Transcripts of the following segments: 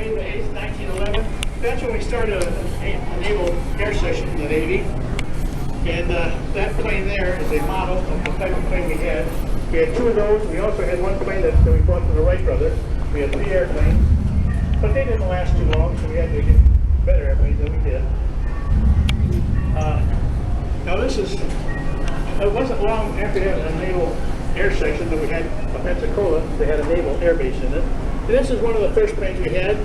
May the 8th, 1911. That's when we started a naval air section in the Navy. And that plane there is a model of the type of plane we had. We had two of those. We also had one plane that we brought from the Wright brothers. We had 3 airplanes, but they didn't last too long, so we had to get better airplanes than we did. Now this is, it wasn't long after we had a naval air section that we had a Pensacola. They had a naval air base in it. And this is one of the first planes we had,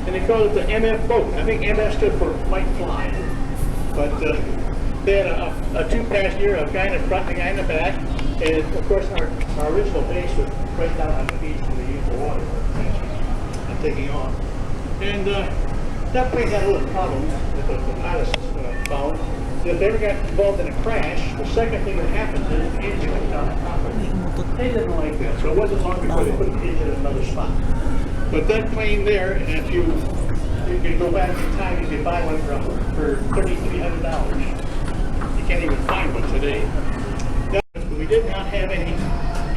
and they called it the MF boat. I think MF stood for might fly. But they had a 2-passenger, a guy in the front and a guy in the back. And of course our original base was right down on the beach where they used the water and taking off. And that plane had a little problem that the pilots found. If they ever got involved in a crash, the second thing that happens is the engine goes down the top of it. They didn't like that, so it wasn't long before they put the engine in another spot. But that plane there, and if you can go back in time, you can buy one for $3,300. You can't even find one today. We did not have any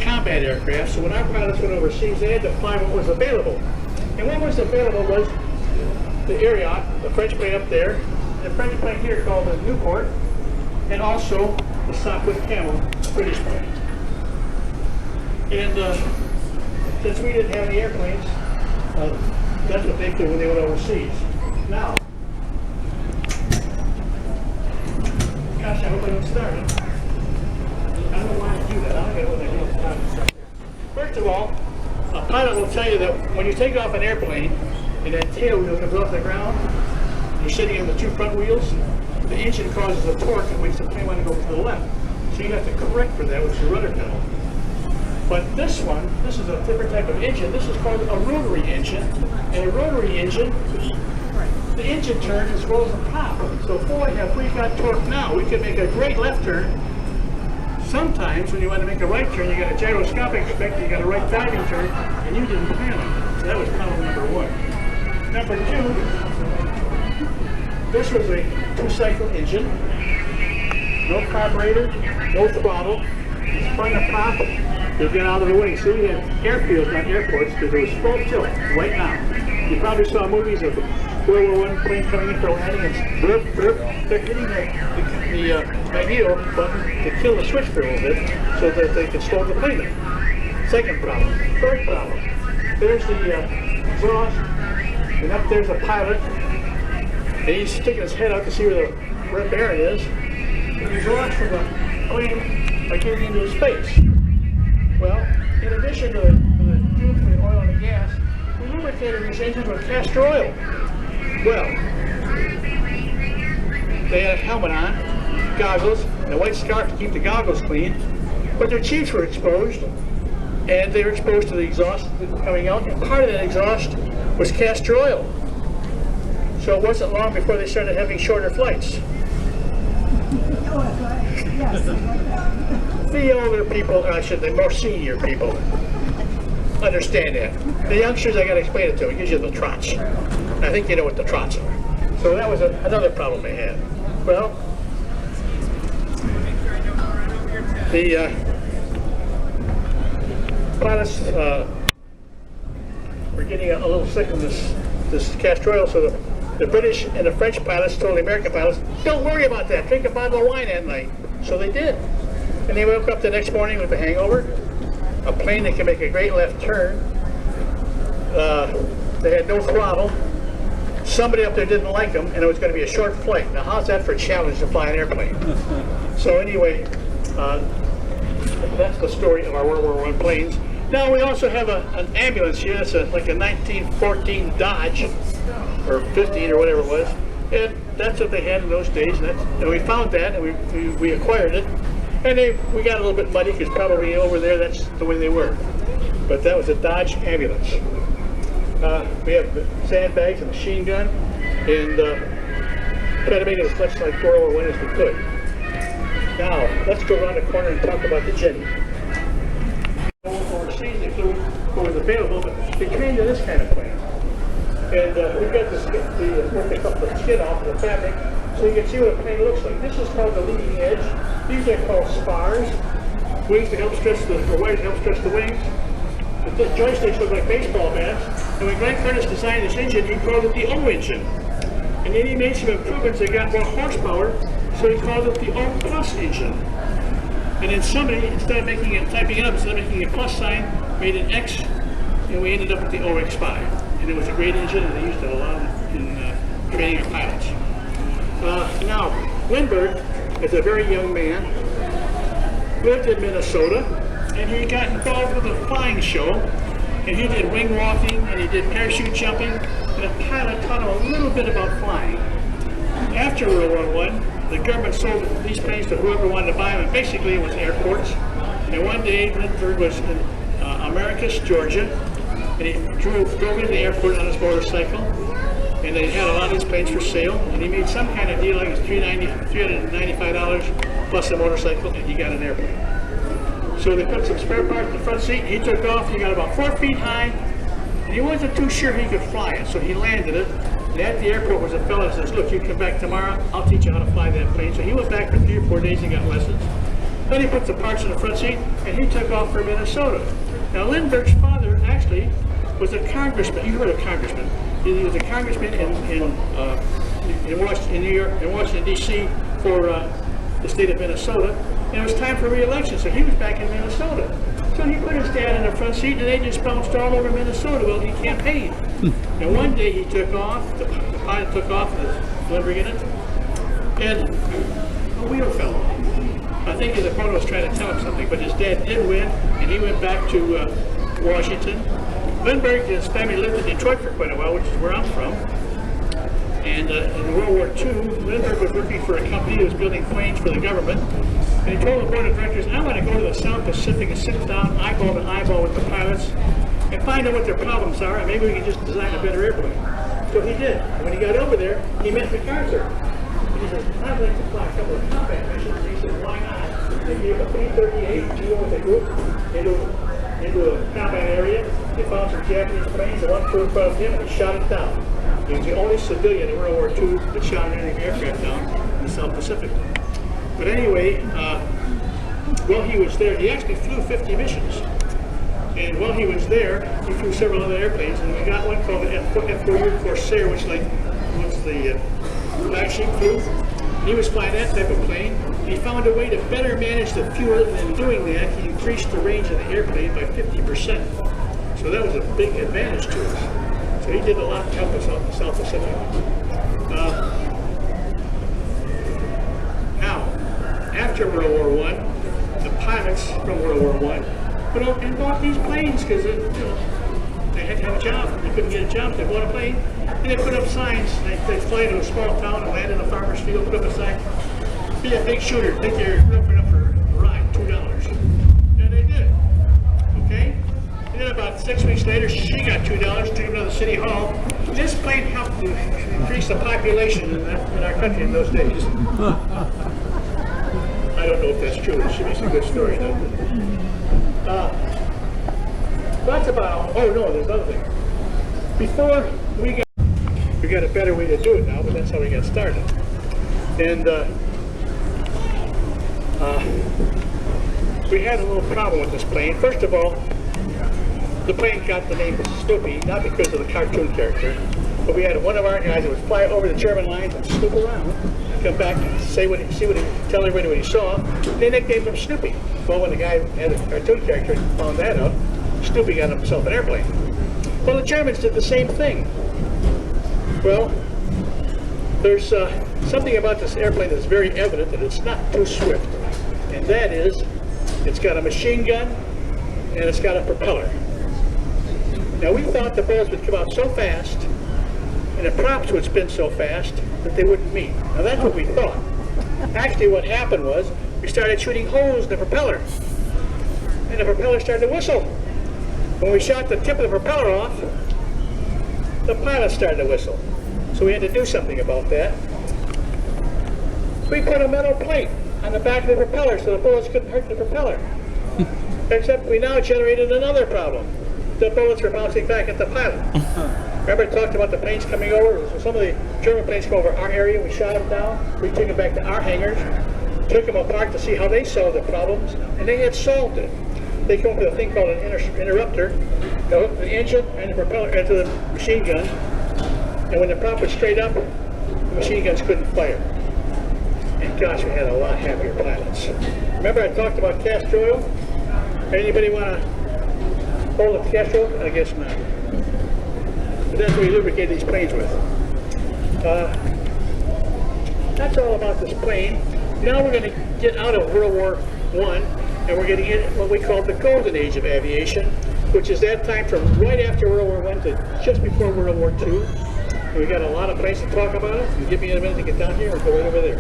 combat aircraft, so when our pilots went overseas, they had to find what was available. And what was available was the Ariat, the French plane up there, the French plane here called the Newport, and also the Sopwith Camel, British plane. And since we didn't have any airplanes, that's what they did when they went overseas. Now, gosh, I hope I don't start it. I don't know why I do that. I don't know what I do. First of all, a pilot will tell you that when you take off an airplane and that tail wheel comes off the ground, you're sitting on the 2 front wheels, the engine causes a torque that makes the plane want to go to the left. So you have to correct for that with your rudder pedal. But this one, this is a different type of engine. This is called a rotary engine. And a rotary engine, the engine turns as well as the prop. So boy, if we got torque now, we could make a great left turn. Sometimes when you want to make a right turn, you got a gyroscopic effect, you got a right diving turn, and you didn't plan on it. So that was problem number 1. Number 2, this was a 2-cycle engine, no carburetor, no throttle. You spun the prop, you get out of the way. So we had airfields, not airports, because there was full tilt right now. You probably saw movies of World War I plane coming in for landing and burp, burp. They're hitting the magneto button to kill the switch for a little bit so that they can slow the plane down. Second problem. Third problem. There's the exhaust, and up there's a pilot, and he's sticking his head out to see where the red bearing is. The exhaust from the plane are getting into space. Well, in addition to the fuel from the oil and the gas, we lubricated these engines with castor oil. Well, they had a helmet on, goggles, and a white scarf to keep the goggles clean, but their cheeks were exposed, and they were exposed to the exhaust coming out, and part of that exhaust was castor oil. So it wasn't long before they started having shorter flights. The older people, or I should say more senior people, understand that. The youngsters, I got to explain it to them. It gives you the trots. I think you know what the trots are. So that was another problem they had. Well, the pilots were getting a little sick of this castor oil, so the British and the French pilots told the American pilots, don't worry about that, drink a bottle of wine at night. So they did. And they woke up the next morning with a hangover, a plane that could make a great left turn. They had no throttle. Somebody up there didn't like them, and it was going to be a short flight. Now, how's that for a challenge to fly an airplane? So anyway, that's the story of our World War I planes. Now, we also have an ambulance here. It's like a 1914 Dodge, or 15, or whatever it was. And that's what they had in those days. And we found that, and we acquired it. And we got a little bit muddy, because probably over there, that's the way they were. But that was a Dodge ambulance. We have sandbags and machine gun, and try to make it as much like World War I as we could. Now, let's go around the corner and talk about the Jenny. Overseas, they flew what was available, but they trained in this kind of plane. And we've got what they call the skin off of the fabric, so you can see what a plane looks like. This is called the leading edge. These are called spars. Wings that help stretch the wires that help stretch the wings. The joysticks look like baseball bats. And when Glenn Curtis designed this engine, he called it the O engine. And then he made some improvements that got more horsepower, so he called it the O plus engine. And then somebody, instead of typing it up, instead of making a plus sign, made an X, and we ended up with the OX5. And it was a great engine, and they used it a lot in training of pilots. Now, Lindbergh is a very young man, lived in Minnesota, and he got involved with a flying show, and he did wing walking, and he did parachute jumping, and a pilot taught him a little bit about flying. After World War I, the government sold these planes to whoever wanted to buy them, and basically it was airports. And one day, Lindbergh was in Americus, Georgia, and he drove into the airport on his motorcycle, and they had a lot of these planes for sale, and he made some kind of deal, like it was $395 plus a motorcycle, and he got an airplane. So they put some spare parts in the front seat, and he took off. He got about 4 feet high, and he wasn't too sure he could fly it, so he landed it. And at the airport was a fellow that says, look, you come back tomorrow, I'll teach you how to fly that plane. So he went back for 3 or 4 days and got lessons. Then he put the parts in the front seat, and he took off for Minnesota. Now, Lindbergh's father actually was a congressman. You heard of congressman. He was a congressman in Washington, D.C. for the state of Minnesota. And it was time for re-election, so he was back in Minnesota. So he put his dad in the front seat, and they just bounced all over Minnesota while he campaigned. And one day he took off, the pilot took off with Lindbergh in it, and a wheel fell off. I think the opponent was trying to tell him something, but his dad did win, and he went back to Washington. Lindbergh and his family lived in Detroit for quite a while, which is where I'm from. And in World War II, Lindbergh was working for a company that was building planes for the government. And he told the board of directors, I want to go to the South Pacific and sit down eyeball to eyeball with the pilots and find out what their problems are, and maybe we can just design a better airplane. So he did. And when he got over there, he met MacArthur. And he says, I'd like to fly a couple of combat missions. And he said, why not? They gave a P-38 to go with a group into a combat area. They found some Japanese planes, and one flew in front of him, and he shot it down. He was the only civilian in World War II that shot an enemy aircraft down in the South Pacific. But anyway, while he was there, he actually flew 50 missions. And while he was there, he flew several other airplanes, and we got one called the F-4U Corsair, which was the flagship flew. He was flying that type of plane. He found a way to better manage the fuel, and in doing that, he increased the range of the airplane by 50%. So that was a big advantage to us. So he did a lot to help us out in the South Pacific. Now, after World War I, the pilots from World War I put out and bought these planes because they had to have a job. They couldn't get a job. They bought a plane, and they put up signs. They'd fly to a small town and land in a farmer's field, put up a sign, be a big shooter, take your girlfriend up for a ride, $2. And they did. Okay? And then about 6 weeks later, she got $2, took her to the city hall. This plane helped to increase the population in our country in those days. I don't know if that's true. It should be a good story, though. That's about, oh no, there's another thing. Before we got a better way to do it now, but that's how we got started. And we had a little problem with this plane. First of all, the plane got the name Snoopy, not because of the cartoon character, but we had one of our guys that would fly over the German lines and snoop around, come back and tell everybody what he saw. They nicknamed him Snoopy. Well, when the guy had a cartoon character and found that out, Snoopy got himself an airplane. Well, the Germans did the same thing. Well, there's something about this airplane that's very evident that it's not too swift, and that is, it's got a machine gun and it's got a propeller. Now, we thought the bullets would come out so fast and the props would spin so fast that they wouldn't meet. Now, that's what we thought. Actually, what happened was we started shooting holes in the propeller, and the propeller started to whistle. When we shot the tip of the propeller off, the pilot started to whistle. So we had to do something about that. We put a metal plate on the back of the propeller so the bullets couldn't hurt the propeller. Except we now generated another problem. The bullets were bouncing back at the pilot. Remember I talked about the planes coming over? So some of the German planes come over our area, we shot them down, we took them back to our hangars, took them apart to see how they solved the problems, and they had solved it. They come up with a thing called an interrupter, the engine and the propeller into the machine gun, and when the prop was straight up, the machine guns couldn't fire. And gosh, we had a lot happier pilots. Remember I talked about castor oil? Anybody want to hold up castor oil? I guess not. But that's what we lubricate these planes with. That's all about this plane. Now we're going to get out of World War I, and we're getting in what we call the golden age of aviation, which is that time from right after World War I to just before World War II. And we got a lot of places to talk about it. You give me a minute to get down here, we'll go right over there.